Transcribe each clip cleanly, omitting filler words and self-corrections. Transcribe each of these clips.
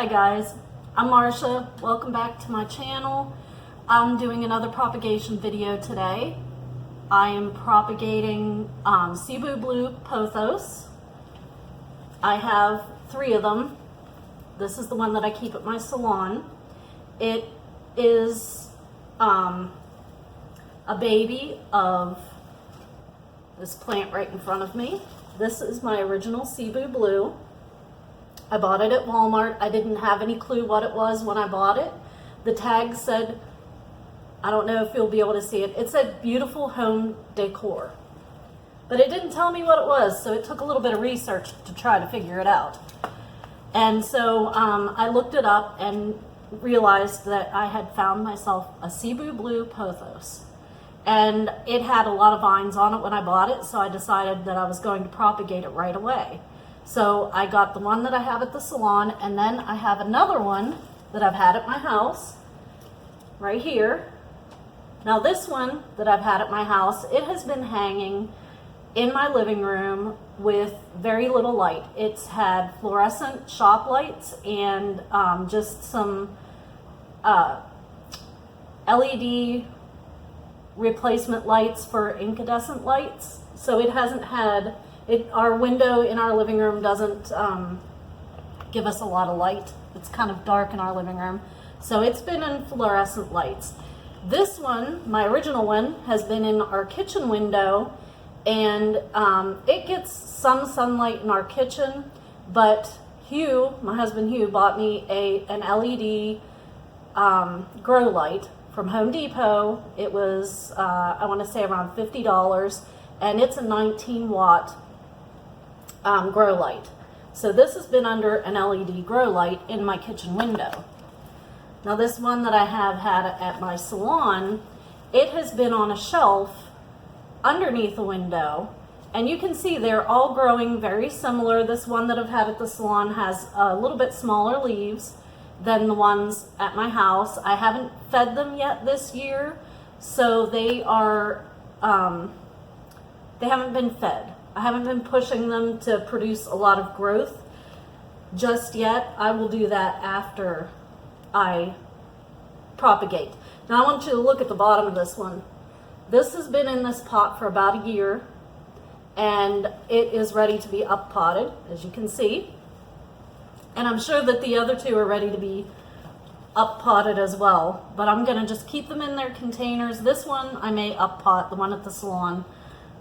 Hi guys, I'm Marsha. Welcome back to my channel. I'm doing another propagation video today. I am propagating Cebu blue pothos. I have 3 of them. This is the one that I keep at my salon. It is a baby of this plant right in front of me. This is my original Cebu blue. I bought it at Walmart. I didn't have any clue what it was when I bought it. The tag said, I don't know if you'll be able to see it, it said beautiful home decor. But it didn't tell me what it was, so it took a little bit of research to try to figure it out. And so I looked it up and realized that I had found myself a Cebu blue pothos. And it had a lot of vines on it when I bought it, so I decided that I was going to propagate it right away. So I got the one that I have at the salon, and then I have another one that I've had at my house, right here. Now this one that I've had at my house, it has been hanging in my living room with very little light. It's had fluorescent shop lights and just some LED replacement lights for incandescent lights. So it hasn't had, our window in our living room doesn't give us a lot of light. It's kind of dark in our living room. So it's been in fluorescent lights. This one, my original one, has been in our kitchen window, and it gets some sunlight in our kitchen, but Hugh, my husband Hugh, bought me an LED grow light from Home Depot. It was, I want to say around $50, and it's a 19 watt grow light. So this has been under an LED grow light in my kitchen window. Now this one that I have had at my salon, it has been on a shelf underneath the window, and you can see they're all growing very similar. This one that I've had at the salon has a little bit smaller leaves than the ones at my house. I haven't fed them yet this year, so they are, they haven't been fed. I haven't been pushing them to produce a lot of growth just yet. I will do that after I propagate. Now I want you to look at the bottom of this one. This has been in this pot for about a year, and it is ready to be up potted, as you can see. And I'm sure that the other 2 are ready to be up potted as well, but I'm gonna just keep them in their containers. This one I may up pot, the one at the salon,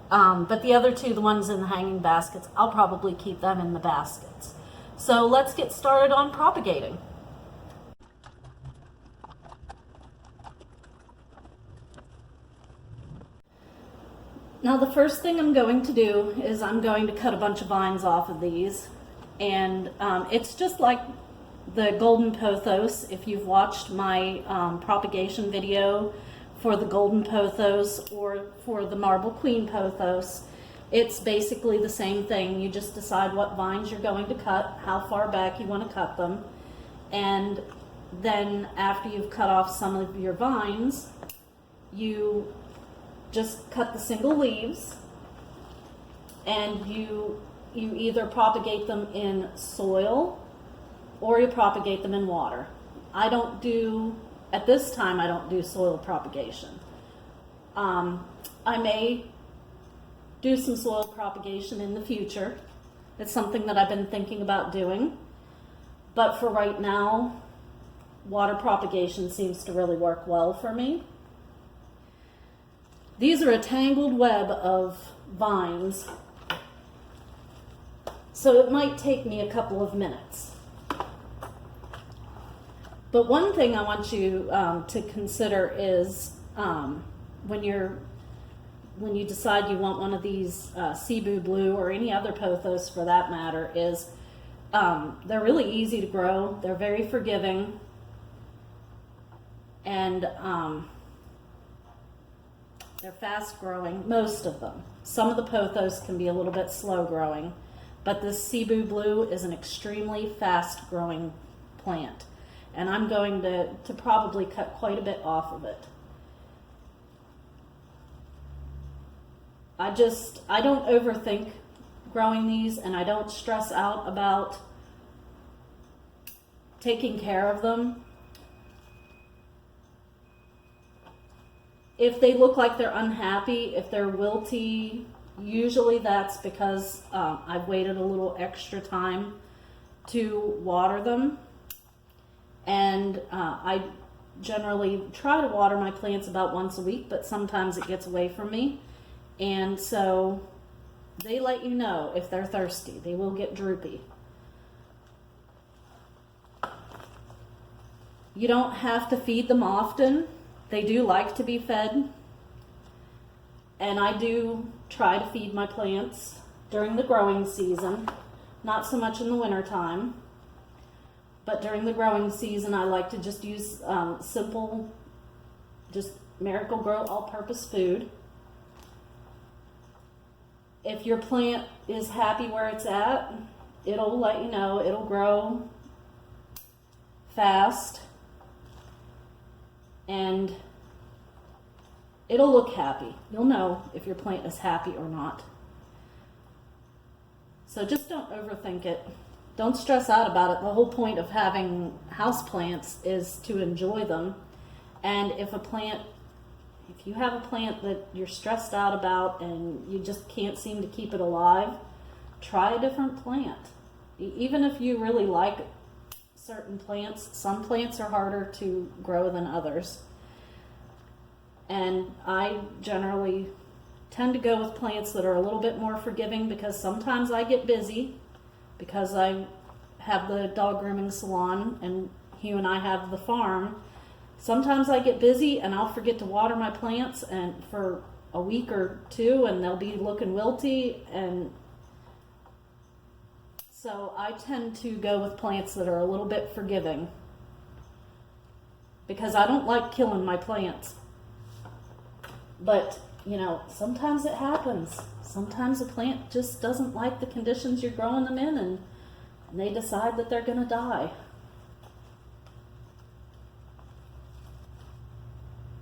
but the other 2, the ones in the hanging baskets, I'll probably keep them in the baskets. So let's get started on propagating. Now the first thing I'm going to do is I'm going to cut a bunch of vines off of these, and it's just like the golden pothos. If you've watched my propagation video for the golden pothos or for the marble queen pothos, it's basically the same thing. You just decide what vines you're going to cut, how far back you want to cut them, and then after you've cut off some of your vines, you just cut the single leaves, and you either propagate them in soil or you propagate them in water. I don't do, at this time, I don't do soil propagation. I may do some soil propagation in the future. It's something that I've been thinking about doing, but for right now, water propagation seems to really work well for me. These are a tangled web of vines, so it might take me a couple of minutes. But one thing I want you to consider is when you decide you want one of these Cebu blue or any other pothos for that matter, is they're really easy to grow. They're very forgiving, and they're fast growing, most of them. Some of the pothos can be a little bit slow growing, but this Cebu blue is an extremely fast growing plant. And I'm going to probably cut quite a bit off of it. I don't overthink growing these, and I don't stress out about taking care of them. If they look like they're unhappy, if they're wilty, usually that's because I've waited a little extra time to water them. And I generally try to water my plants about once a week, but sometimes it gets away from me. And so they let you know if they're thirsty. They will get droopy. You don't have to feed them often. They do like to be fed. And I do try to feed my plants during the growing season, not so much in the winter time. But during the growing season, I like to just use simple, just Miracle-Gro all-purpose food. If your plant is happy where it's at, it'll let you know. It'll grow fast and it'll look happy. You'll know if your plant is happy or not. So just don't overthink it. Don't stress out about it. The whole point of having houseplants is to enjoy them. And if you have a plant that you're stressed out about and you just can't seem to keep it alive, try a different plant. Even if you really like certain plants, some plants are harder to grow than others. And I generally tend to go with plants that are a little bit more forgiving because sometimes I get busy because I have the dog grooming salon and Hugh and I have the farm. Sometimes I get busy and I'll forget to water my plants and for a week or two and they'll be looking wilty, and so I tend to go with plants that are a little bit forgiving because I don't like killing my plants. But, you know, sometimes it happens. Sometimes a plant just doesn't like the conditions you're growing them in and they decide that they're going to die.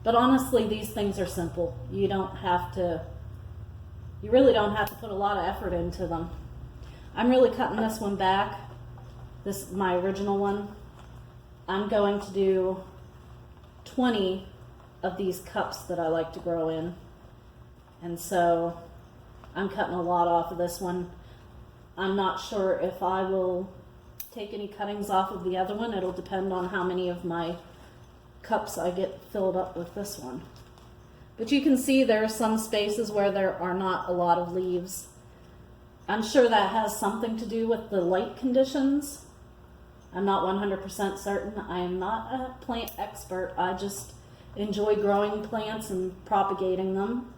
But honestly, these things are simple. You really don't have to put a lot of effort into them. I'm really cutting this one back. This is my original one. I'm going to do 20 of these cups that I like to grow in. And so I'm cutting a lot off of this one. I'm not sure if I will take any cuttings off of the other one. It'll depend on how many of my cups I get filled up with this one. But you can see there are some spaces where there are not a lot of leaves. I'm sure that has something to do with the light conditions. I'm not 100% certain. I am not a plant expert. I just enjoy growing plants and propagating them.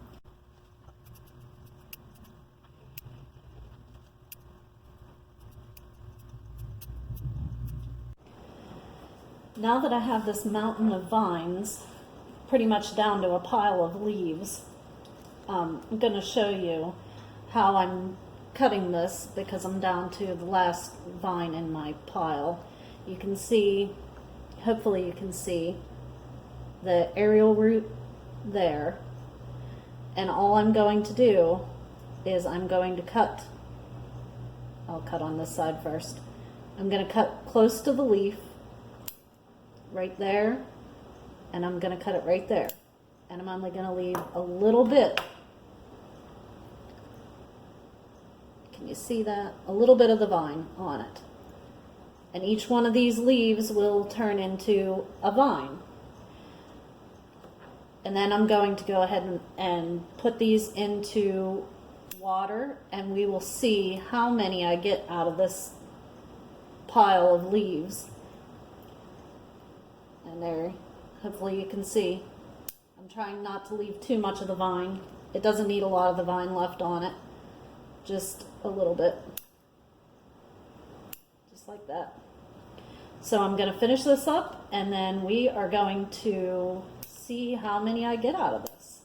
Now that I have this mountain of vines pretty much down to a pile of leaves, I'm going to show you how I'm cutting this because I'm down to the last vine in my pile. You can see, hopefully you can see the aerial root there, and all I'm going to do is I'm going to cut. I'll cut on this side first. I'm going to cut close to the leaf right there, and I'm going to cut it right there, and I'm only going to leave a little bit. Can you see that? A little bit of the vine on it, and each one of these leaves will turn into a vine. And then I'm going to go ahead and put these into water, and we will see how many I get out of this pile of leaves. And there, hopefully you can see, I'm trying not to leave too much of the vine. It doesn't need a lot of the vine left on it, just a little bit, just like that. So I'm going to finish this up, and then we are going to see how many I get out of this.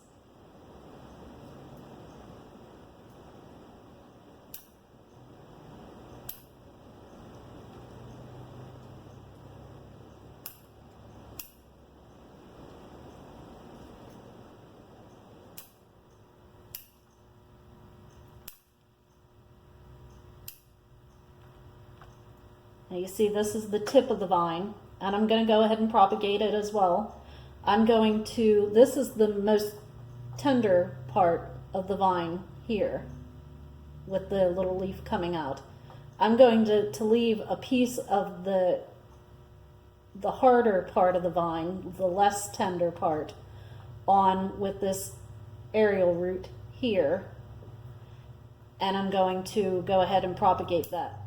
Now you see this is the tip of the vine, and I'm going to go ahead and propagate it as well. This is the most tender part of the vine here, with the little leaf coming out. I'm going to leave a piece of the harder part of the vine, the less tender part, on with this aerial root here, and I'm going to go ahead and propagate that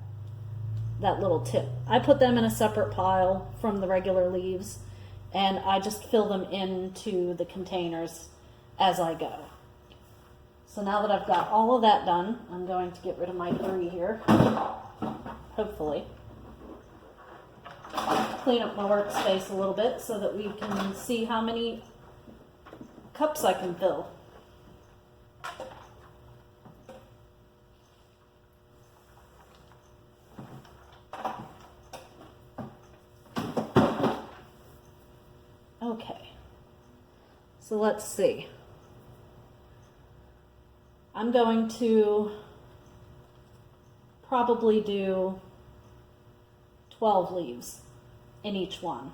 little tip. I put them in a separate pile from the regular leaves, and I just fill them into the containers as I go. So now that I've got all of that done, I'm going to get rid of my debris here, hopefully. Clean up my workspace a little bit so that we can see how many cups I can fill. Okay, so let's see. I'm going to probably do 12 leaves in each one.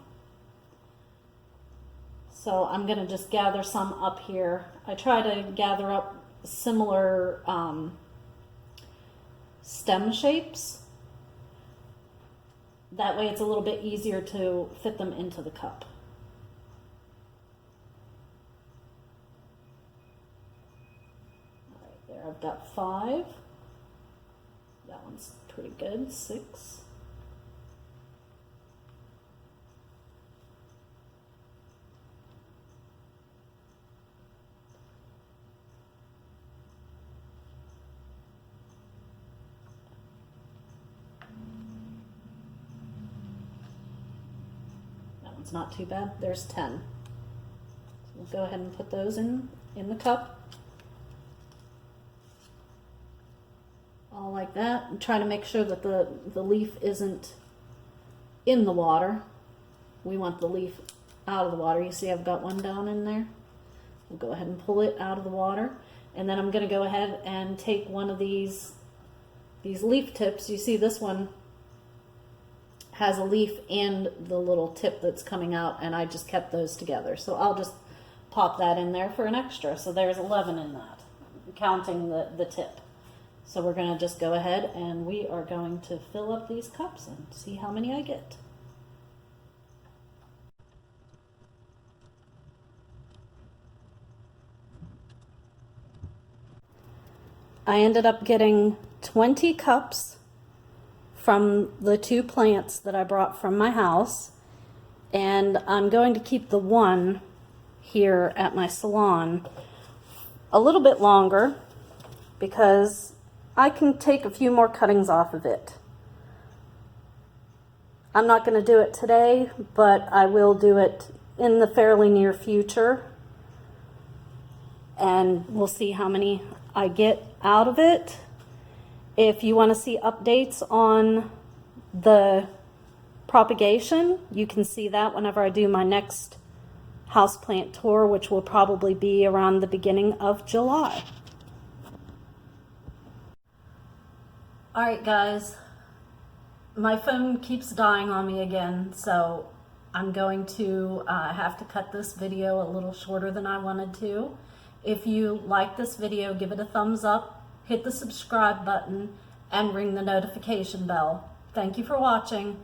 So I'm going to just gather some up here. I try to gather up similar stem shapes. That way it's a little bit easier to fit them into the cup. All right, there I've got 5. That one's pretty good. 6. It's not too bad. There's 10. So we'll go ahead and put those in the cup. All like that. And try to make sure that the leaf isn't in the water. We want the leaf out of the water. You see I've got one down in there. We'll go ahead and pull it out of the water. And then I'm going to go ahead and take one of these leaf tips. You see this one has a leaf and the little tip that's coming out, and I just kept those together. So I'll just pop that in there for an extra. So there's 11 in that, counting the tip. So we're going to just go ahead and we are going to fill up these cups and see how many I get. I ended up getting 20 cups from the 2 plants that I brought from my house, and I'm going to keep the one here at my salon a little bit longer because I can take a few more cuttings off of it. I'm not going to do it today, but I will do it in the fairly near future, and we'll see how many I get out of it. If you want to see updates on the propagation, you can see that whenever I do my next houseplant tour, which will probably be around the beginning of July. All right, guys, my phone keeps dying on me again, so I'm going to have to cut this video a little shorter than I wanted to. If you like this video, give it a thumbs up. Hit the subscribe button and ring the notification bell. Thank you for watching.